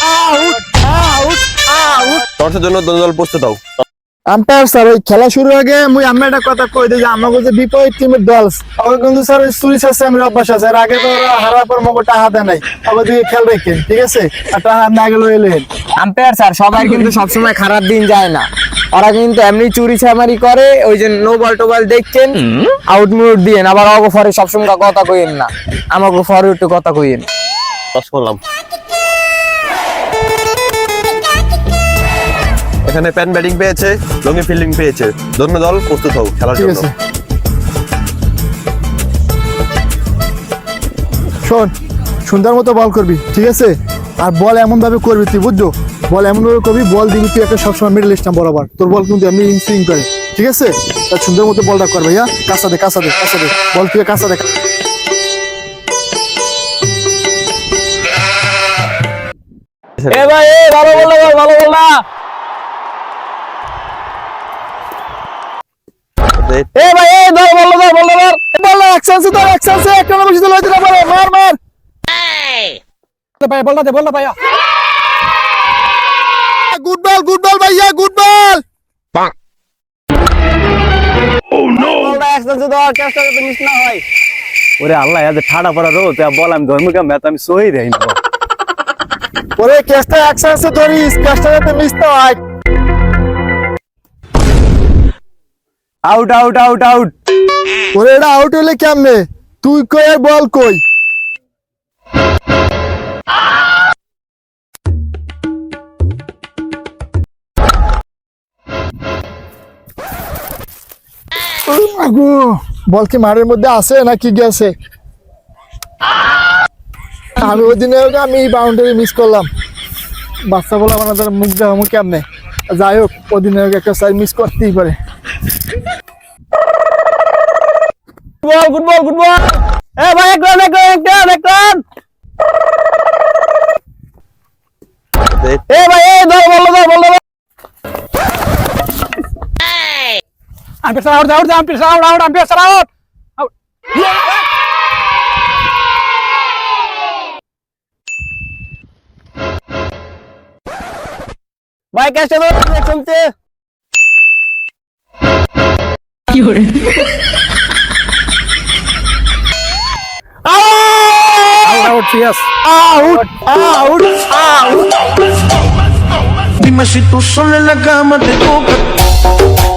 Out out out. টসের জন্য দোনো দল প্রস্তুত হও। আম্পায়ার স্যার ওই খেলা শুরু আগে মুই আমি একটা কথা কই দিই যে আমাকে যে বিপরীত টিমের দল ওকে কিন্তু স্যার চুরি সিস্টেমের অভ্যাস আছে। আর আগে তো ওরা হারার পর মগটা হাতে নাই, আবার দিকে খেয়াল রাখেন, ঠিক আছে? একটা হাত না গেলে এলেন। আম্পায়ার স্যার সবাই কিন্তু সবসময় খারাপ দিন যায় না, ওরা কিন্তু এমনি চুরি চামারি করে। ওই যে নো বল টোবল দেখছেন আউট মুড দিয়ে আবার অগো ফরে সবসময় কথা কইেন না, আমাকে ফরে একটু কথা কইেন। টস করলাম। এখানে প্যান ব্যাটিং পেয়েছে, লঙ্গি ফিল্ডিং পেয়েছে। দোনো দল প্রস্তুত হও খেলার ঠিক জন্য। আছে, শোন সুন্দর মতো বল করবি, ঠিক আছে? আর বল এমন ভাবে করবি তুই, বুঝছো? বল এমন ভাবে করবি, বল দিবি তুই একটা সবসময় মিডল স্টাম্প বরাবর। তোর বল কিন্তু এমনি ইনসুইং করে, ঠিক আছে? তার সুন্দর মতো বলটা কর ভাইয়া। কাঁচা দে কাঁচা দে কাঁচা দে, বল তুই কাঁচা দে। এ ভাই এ ভালো বল না, ভালো বল না। এ ভাই এ ধর বল না, বল না, বল না, একসাথে ধর, একসাথে একটা না বেশি তো লইতে না পারে। মার মার ভাই বল না দে, বল না ভাইয়া। গুড বল ভাইয়া, গুড বল। বলটা একসাথে ধর, চেষ্টা করতে মিস না হয়। ওরে আল্লাহ এত ঠাডা পড়া রোদ বল আমি ধর্মকে ম্যাথ আমি সহি দেই না। ওরে ক্যাচটা একসাথে ধরিস, ক্যাচটা যাতে মিস না হয়। Out out out out. ওরে এটা আউট হইলে কেমনে? তুই কই আর বল কই? বল কি মাঠের মধ্যে আছে নাকি গেছে? আমি ওই দিনে আমি বাউন্ডারি মিস করলাম। বাচ্চা বলে আমাদের মুখ দেখাবো কেমনে? যাই হোক, ওদিনে একটা সাইড মিস করতেই পারে। বল গুড বল, গুড বল। এ ভাই এক রান, এক রান, এক রান, এক রান। এ ভাই এ ধর বল না, বল না। Umpire out, out, umpire out, out, umpire out. ভাই ক্যাচটা ধর, চলছে। কি করে? আউট সিয়াস। Out out out. Dime si tú sola en la cama te toca.